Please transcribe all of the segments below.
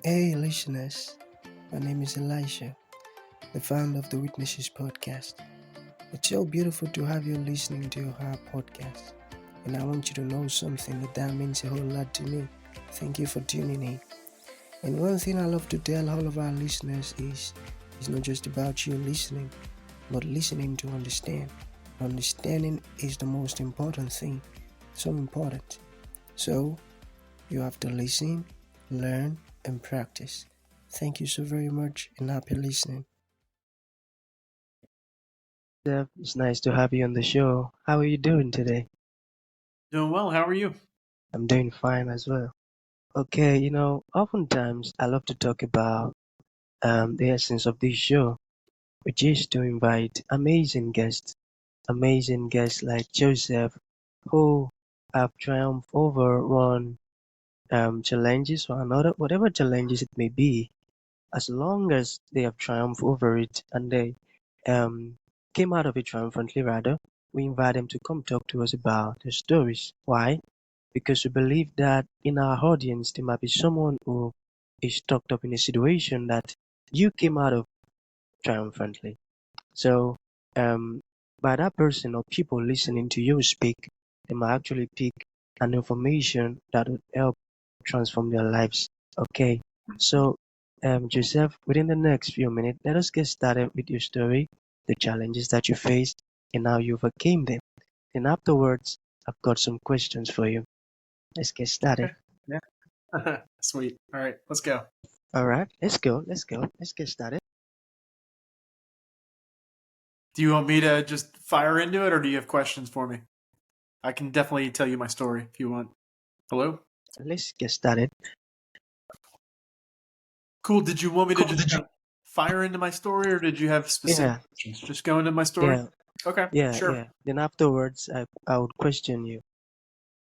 Hey, listeners. My name is Elisha, the founder of the Witnesses podcast. It's so beautiful to have you listening to our podcast. And I want you to know something that means a whole lot to me. Thank you for tuning in. And one thing I love to tell all of our listeners is it's not just about you listening, but listening to understand. Understanding is the most important thing. So important. So, you have to listen, learn, and practice. Thank you so very much and happy listening. Dev, it's nice to have you on the show. How are you doing today? Doing well. How are you? I'm doing fine as well. Okay, oftentimes I love to talk about the essence of this show, which is to invite amazing guests like Joseph, who have triumphed over one challenges or another, whatever challenges it may be, as long as they have triumphed over it and they um, came out of it triumphantly, rather, we invite them to come talk to us about their stories. Why? Because we believe that in our audience, there might be someone who is stuck up in a situation that you came out of triumphantly. So, um, by that person or people listening to you speak, they might actually pick an information that would help transform their lives. Okay, so Joseph, within the next few minutes, let us get started with your story, the challenges that you faced, and how you overcame them. And afterwards, I've got some questions for you. Let's get started. Okay. Yeah. Sweet. All right. Let's go. All right, let's go. Let's get started. Do you want me to just fire into it or do you have questions for me? I can definitely tell you my story if you want. Hello? Let's get started. Cool. Did you want me to just kind of fire into my story or did you have specific Yeah, questions? Just go into my story? yeah, Okay. Sure. yeah. Then afterwards, I would question you.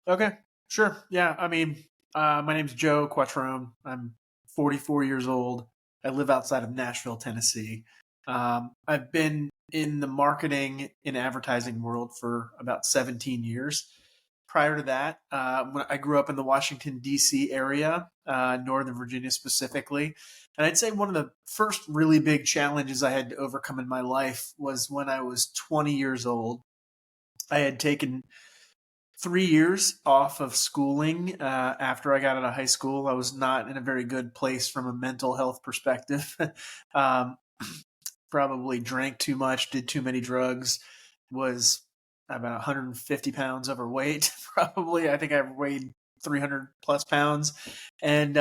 Okay. Sure. Yeah. I mean, my name's Joe Quattrone. I'm 44 years old. I live outside of Nashville, Tennessee. I've been in the marketing and advertising world for about 17 years. Prior to that, when I grew up in the Washington, D.C. area, Northern Virginia specifically. And I'd say one of the first really big challenges I had to overcome in my life was when I was 20 years old. I had taken 3 years off of schooling after I got out of high school. I was not in a very good place from a mental health perspective. um, Probably drank too much, did too many drugs, was about 150 pounds overweight. Probably, I think I weighed 300 plus pounds, and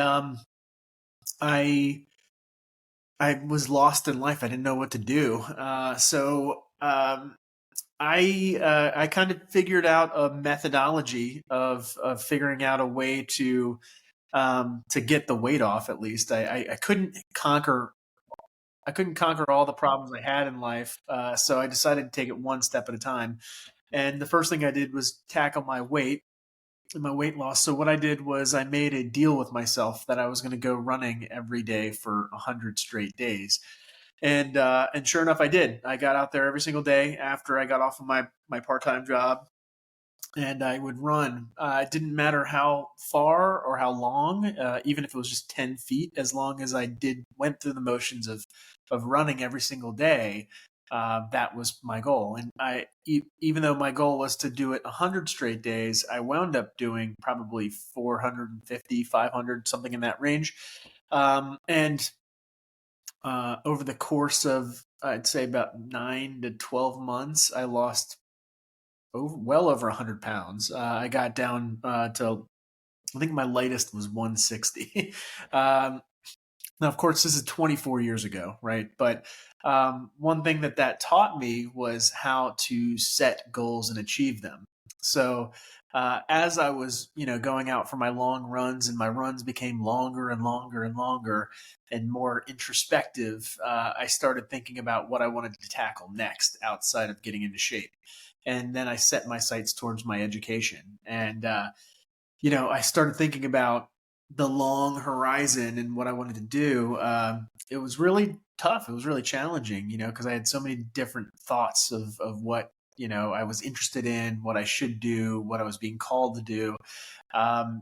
I I was lost in life. I didn't know what to do. I kind of figured out a methodology of figuring out a way to get the weight off. At least I couldn't conquer all the problems I had in life, so I decided to take it one step at a time. And the first thing I did was tackle my weight and my weight loss. So what I did was I made a deal with myself that I was going to go running every day for 100 straight days. And sure enough, I did. I got out there every single day after I got off of my part time job, and I would run. It didn't matter how far or how long, even if it was just 10 feet, as long as I did went through the motions of running every single day. That was my goal, and even though my goal was to do it 100 straight days, I wound up doing probably 450, 500, something in that range. And over the course of, I'd say, about 9 to 12 months, I lost well over 100 pounds. I got down to, I think my lightest was 160. Now, of course, this is 24 years ago, right? But one thing that taught me was how to set goals and achieve them. So as I was, going out for my long runs, and my runs became longer and longer and longer and more introspective, I started thinking about what I wanted to tackle next outside of getting into shape. And then I set my sights towards my education. And I started thinking about the long horizon and what I wanted to do. It was really tough. It was really challenging, because I had so many different thoughts of what I was interested in, what I should do, what I was being called to do.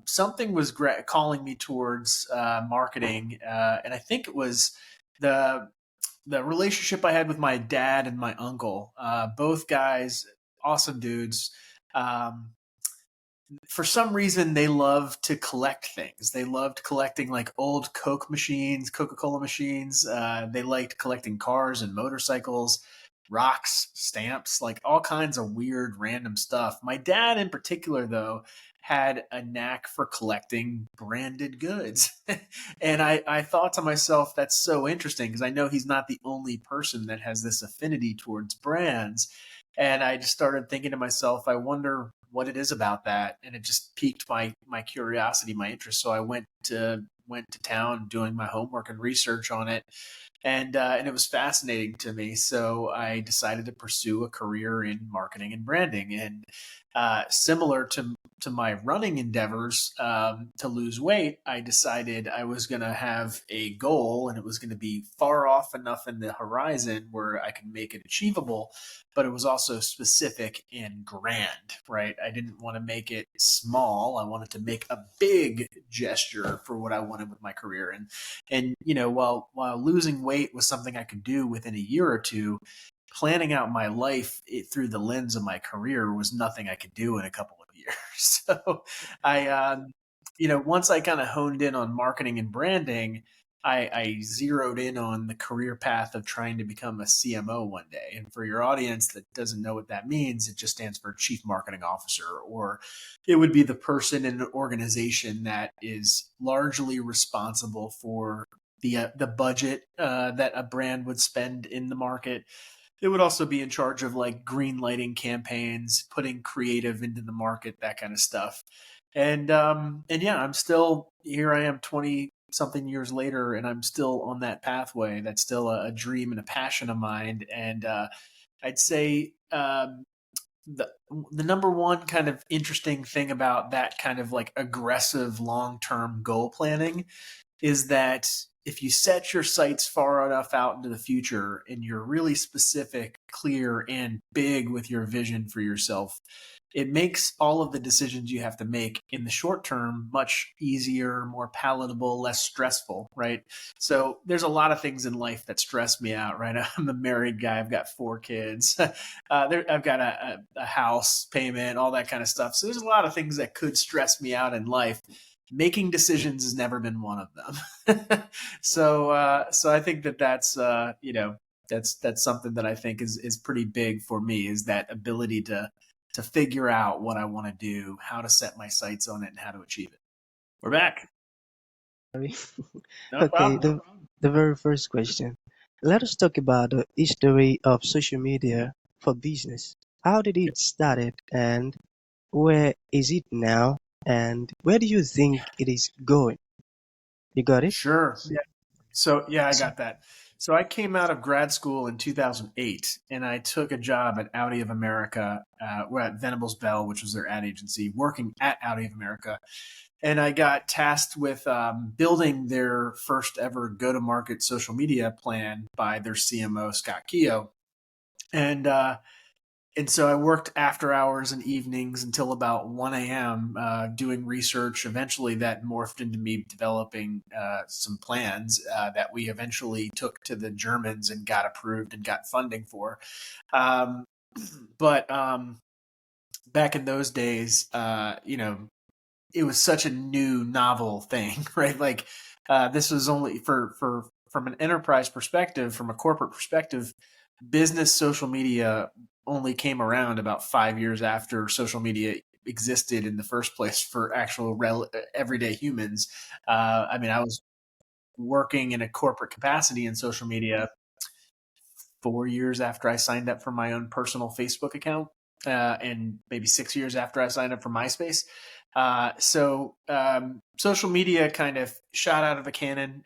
Something was calling me towards marketing, and I think it was the relationship I had with my dad and my uncle. Both guys, awesome dudes. Um, for some reason, they love to collect things. They loved collecting like old Coke machines, Coca-Cola machines. They liked collecting cars and motorcycles, rocks, stamps, like all kinds of weird, random stuff. My dad, in particular, though, had a knack for collecting branded goods. And I thought to myself, that's so interesting because I know he's not the only person that has this affinity towards brands. And I just started thinking to myself, I wonder what it is about that, and it just piqued my curiosity, my interest. So I went to town doing my homework and research on it, and it was fascinating to me. So I decided to pursue a career in marketing and branding. And similar to my running endeavors, to lose weight, I decided I was going to have a goal, and it was going to be far off enough in the horizon where I could make it achievable, but it was also specific and grand, right? I didn't want to make it small. I wanted to make a big gesture for what I wanted with my career. And while losing weight was something I could do within a year or two, planning out my life through the lens of my career was nothing I could do in a couple of years. So once I kind of honed in on marketing and branding, I zeroed in on the career path of trying to become a CMO one day. And for your audience that doesn't know what that means, it just stands for Chief Marketing Officer, or it would be the person in an organization that is largely responsible for the budget that a brand would spend in the market. It would also be in charge of like green lighting campaigns, putting creative into the market, that kind of stuff. And yeah, I'm still here. I am 20 something years later, and I'm still on that pathway. That's still a dream and a passion of mine. And I'd say the number one kind of interesting thing about that kind of like aggressive long term goal planning is that if you set your sights far enough out into the future and you're really specific, clear, and big with your vision for yourself, it makes all of the decisions you have to make in the short term much easier, more palatable, less stressful, right? So there's a lot of things in life that stress me out, right? I'm a married guy. I've got 4 kids. I've got a house payment, all that kind of stuff. So there's a lot of things that could stress me out in life. Making decisions has never been one of them. So I think that's something that I think is pretty big for me, is that ability to figure out what I want to do, how to set my sights on it, and how to achieve it. We're back. Sorry. No Okay, problem. the very first question. Let us talk about the history of social media for business. How did it started and where is it now and where do you think it is going? You got it? Sure. Yeah. So yeah, I got that. So I came out of grad school in 2008, and I took a job at Audi of America. We're at Venables Bell, which was their ad agency, working at Audi of America. And I got tasked with building their first ever go-to-market social media plan by their CMO, Scott Keogh. And so I worked after hours and evenings until about 1 a.m. Doing research. Eventually, that morphed into me developing some plans that we eventually took to the Germans and got approved and got funding for. Um, but back in those days, it was such a new, novel thing, right? Like this was only for from an enterprise perspective, from a corporate perspective, business social media only came around about 5 years after social media existed in the first place for actual everyday humans. I mean, I was working in a corporate capacity in social media 4 years after I signed up for my own personal Facebook account, and maybe 6 years after I signed up for MySpace. So social media kind of shot out of a cannon.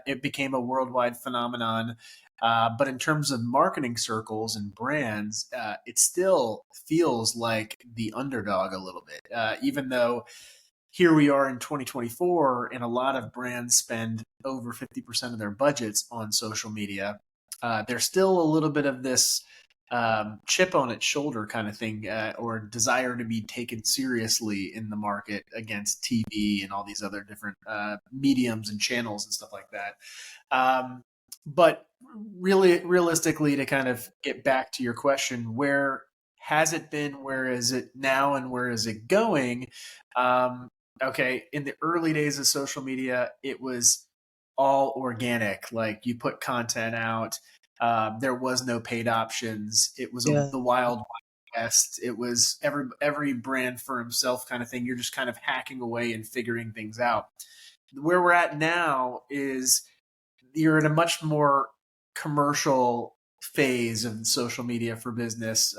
It became a worldwide phenomenon. But in terms of marketing circles and brands, it still feels like the underdog a little bit, even though here we are in 2024 and a lot of brands spend over 50% of their budgets on social media. There's still a little bit of this chip on its shoulder kind of thing, or desire to be taken seriously in the market against TV and all these other different mediums and channels and stuff like that. But really, realistically, to kind of get back to your question, where has it been? Where is it now? And where is it going? Okay, in the early days of social media, it was all organic. Like you put content out. There was no paid options. It was Yeah. the wild west. It was every brand for himself kind of thing. You're just kind of hacking away and figuring things out. Where we're at now is you're in a much more commercial phase of social media for business,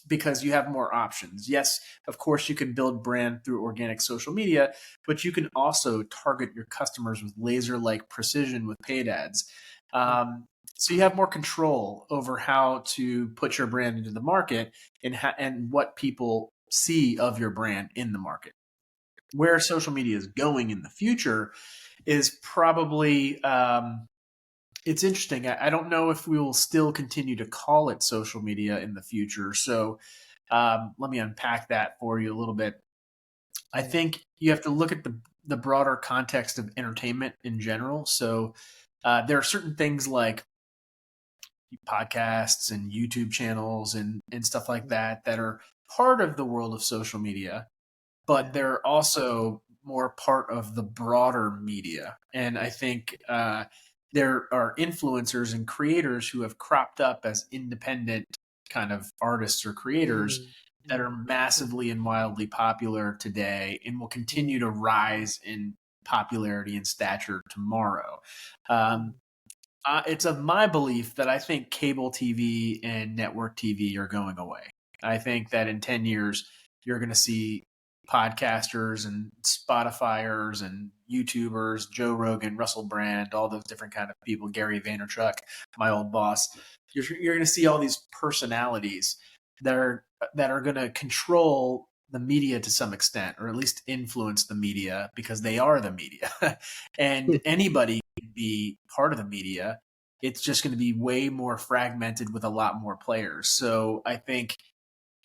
because you have more options. Yes, of course, you can build brand through organic social media, but you can also target your customers with laser like precision with paid ads. So you have more control over how to put your brand into the market and what people see of your brand in the market. Where social media is going in the future is probably it's interesting. I don't know if we will still continue to call it social media in the future. So let me unpack that for you a little bit. I Yeah. think you have to look at the broader context of entertainment in general. So there are certain things like podcasts and YouTube channels and stuff like that are part of the world of social media, but Yeah. they're also more part of the broader media. And I think there are influencers and creators who have cropped up as independent kind of artists or creators Mm, that are mm, mm, massively and wildly popular today and will continue to rise in popularity and stature tomorrow. Um, mm, it's of my belief that I think cable TV and network TV are going away. I think that in 10 years, you're going to see podcasters and Spotifyers and YouTubers, Joe Rogan, Russell Brand, all those different kind of people, Gary Vaynerchuk, my old boss. You're going to see all these personalities that are going to control the media to some extent, or at least influence the media because they are the media. And mm. anybody can be part of the media. It's just going to be way more fragmented with a lot more players. So I think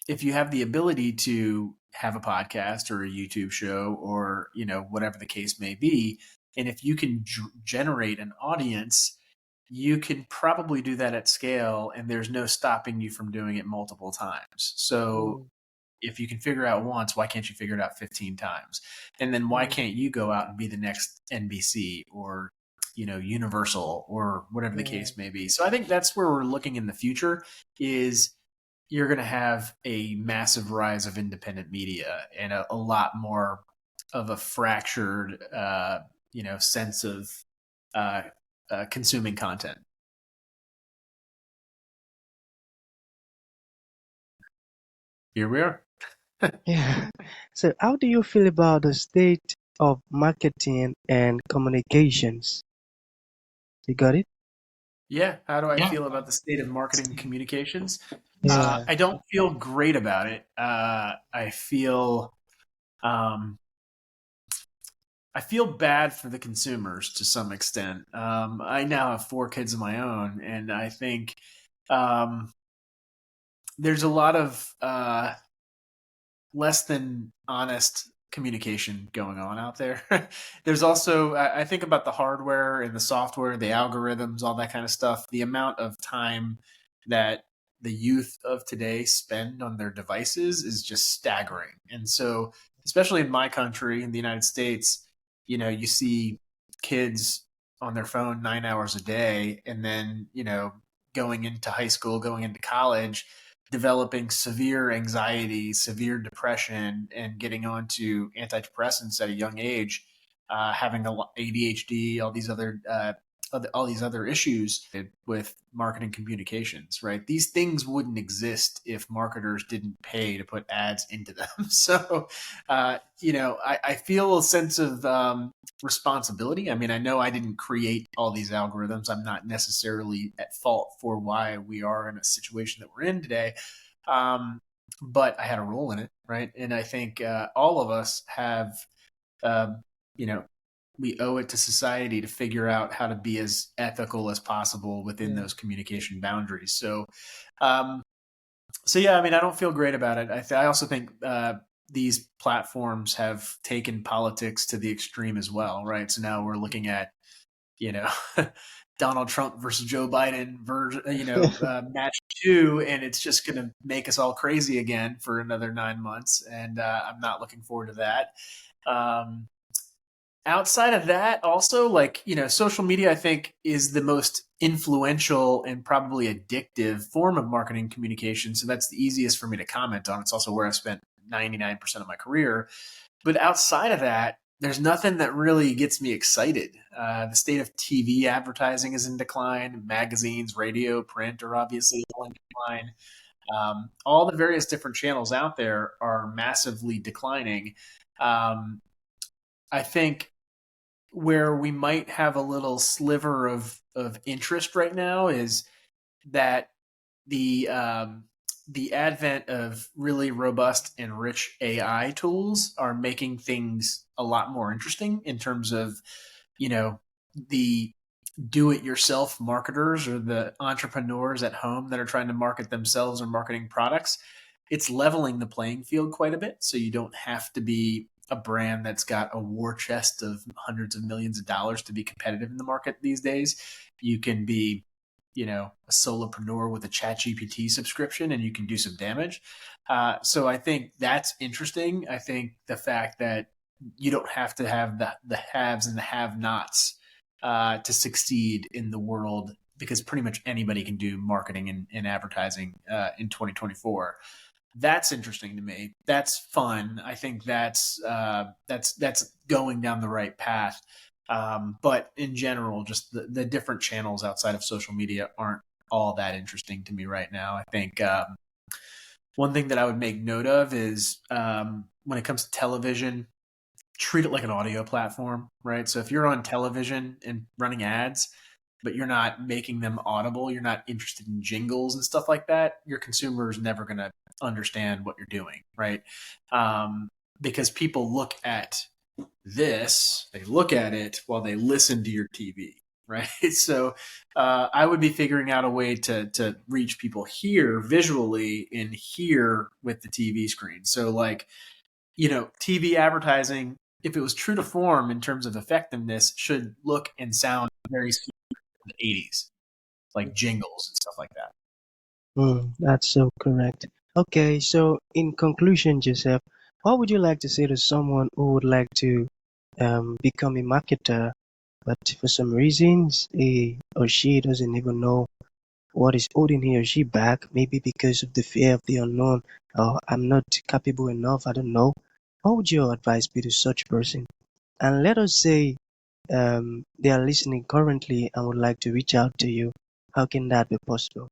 if you have the ability to have a podcast or a YouTube show or, whatever the case may be, and if you can generate an audience, you can probably do that at scale and there's no stopping you from doing it multiple times. So Mm, if you can figure out once, why can't you figure it out 15 times? And then why mm, can't you go out and be the next NBC or, Universal or whatever the yeah. case may be? So I think that's where we're looking in the future is you're going to have a massive rise of independent media and a lot more of a fractured, sense of uh, consuming content. Here we are. Yeah. So how do you feel about the state of marketing and communications? You got it? Yeah. How do I feel about the state of marketing communications? Yeah. I don't feel great about it. Um, I feel bad for the consumers to some extent. I now have 4 kids of my own, and I think um, there's a lot of less than honest communication going on out there. There's also, I think about the hardware and the software, the algorithms, all that kind of stuff. The amount of time that the youth of today spend on their devices is just staggering. And so, especially in my country, in the United States, you see kids on their phone 9 hours a day, and then, going into high school, going into college, developing severe anxiety, severe depression, and getting onto antidepressants at a young age, having ADHD, all these other issues with marketing communications, right? These things wouldn't exist if marketers didn't pay to put ads into them. So, I feel a sense of responsibility. I mean, I know I didn't create all these algorithms. I'm not necessarily at fault for why we are in a situation that we're in today. Um, but I had a role in it, right? And I think all of us have, um, you know, we owe it to society to figure out how to be as ethical as possible within Yeah. those communication boundaries. So, So yeah, I mean, I don't feel great about it. I also think these platforms have taken politics to the extreme as well, right? So now we're looking at, you know, Donald Trump versus Joe Biden, match two, and it's just going to make us all crazy again for another 9 months, and I'm not looking forward to that. Um, Outside of that, also, like, social media, I think, is the most influential and probably addictive form of marketing communication. So that's the easiest for me to comment on. It's also where I've spent 99% of my career. But outside of that, there's nothing that really gets me excited. The state of TV advertising is in decline. Magazines, radio, print are obviously all in decline. All the various different channels out there are massively declining. Um, I think where we might have a little sliver of interest right now is that the advent of really robust and rich AI tools are making things a lot more interesting in terms of, the do-it-yourself marketers or the entrepreneurs at home that are trying to market themselves or marketing products. It's leveling the playing field quite a bit, so you don't have to be a brand that's got a war chest of hundreds of millions of dollars to be competitive in the market these days. You can be, a solopreneur with a ChatGPT subscription, and you can do some damage. So I think that's interesting. I think the fact that you don't have to have the haves and the have-nots to succeed in the world, because pretty much anybody can do marketing and advertising in 2024. That's interesting to me. That's fun. I think that's going down the right path. But in general, just the different channels outside of social media aren't all that interesting to me right now. I think one thing that I would make note of is when it comes to television, treat it like an audio platform, right? So if you're on television and running ads, but you're not making them audible, you're not interested in jingles and stuff like that, your consumer is never going to understand what you're doing, right? Because people look at they look at it while they listen to your TV, right? So I would be figuring out a way to reach people here visually and here with the TV screen. So like, TV advertising, if it was true to form in terms of effectiveness, should look and sound very similar to the 80s, like jingles and stuff like that. That's so correct. Okay, so in conclusion, Joseph, what would you like to say to someone who would like to become a marketer, but for some reasons he or she doesn't even know what is holding he or she back, maybe because of the fear of the unknown, or I'm not capable enough, I don't know. What would your advice be to such person? And let us say they are listening currently and would like to reach out to you. How can that be possible?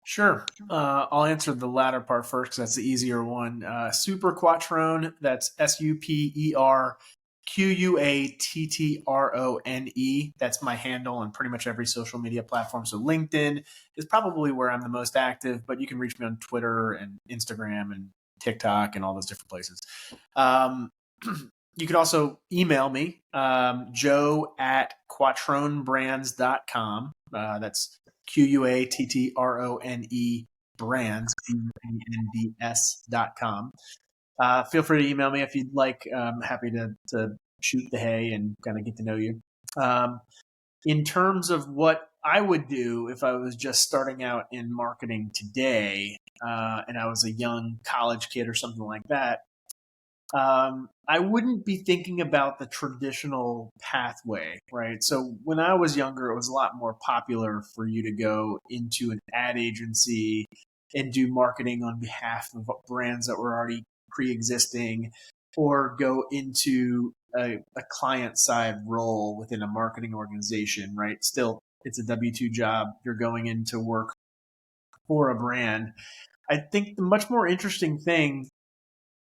Sure. I'll answer the latter part first because that's the easier one. Super Quattrone, that's SuperQuattrone. That's my handle on pretty much every social media platform. So LinkedIn is probably where I'm the most active, but you can reach me on Twitter and Instagram and TikTok and all those different places. You could also email me, joe@quattronebrands.com. That's QUATTRONE brands, BRANDS.com. Feel free to email me if you'd like. I'm happy to shoot the hay and kind of get to know you. In terms of what I would do if I was just starting out in marketing today, and I was a young college kid or something like that, I wouldn't be thinking about the traditional pathway, right? So when I was younger, it was a lot more popular for you to go into an ad agency and do marketing on behalf of brands that were already pre-existing, or go into a client side role within a marketing organization, right? Still, it's a W-2 job. You're going into work for a brand. I think the much more interesting thing,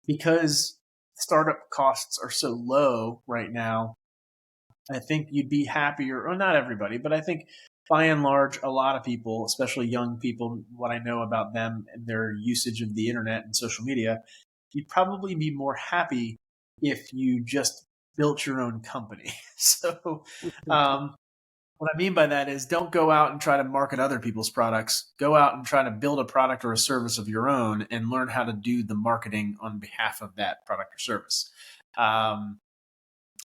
because startup costs are so low right now, I think you'd be happier, or not everybody, but I think by and large, a lot of people, especially young people, what I know about them and their usage of the internet and social media, you'd probably be more happy if you just built your own company. So, um, What I mean by that is don't go out and try to market other people's products. Go out and try to build a product or a service of your own and learn how to do the marketing on behalf of that product or service.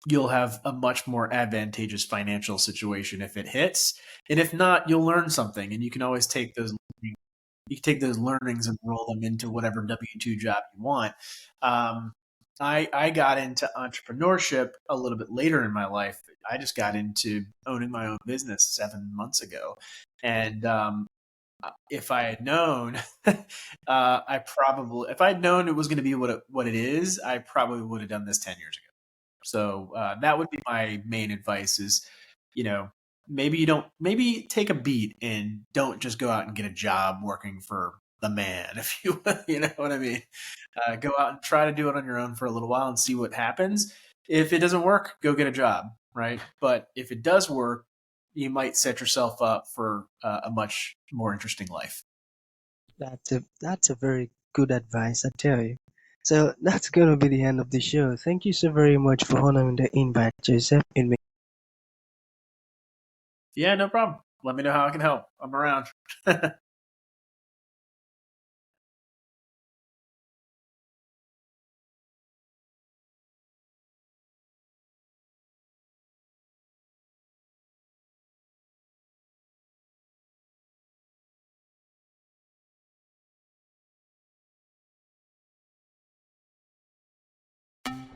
You'll have a much more advantageous financial situation if it hits. And if not, you'll learn something, and you can always take those learnings and roll them into whatever W-2 job you want. I got into entrepreneurship a little bit later in my life. I just got into owning my own business 7 months ago. And if I had known, if I had known it was going to be what it is, I probably would have done this 10 years ago. So that would be my main advice is, maybe take a beat and don't just go out and get a job working for the man, if you know what I mean. Go out and try to do it on your own for a little while and see what happens. If it doesn't work, go get a job, right? But if it does work, you might set yourself up for a much more interesting life. That's a very good advice, I tell you. So that's going to be the end of the show. Thank you so very much for honoring the invite, Joseph. Yeah, no problem. Let me know how I can help. I'm around.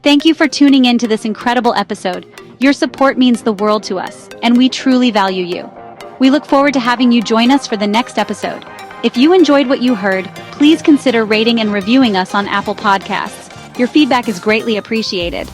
Thank you for tuning in to this incredible episode. Your support means the world to us, and we truly value you. We look forward to having you join us for the next episode. If you enjoyed what you heard, please consider rating and reviewing us on Apple Podcasts. Your feedback is greatly appreciated.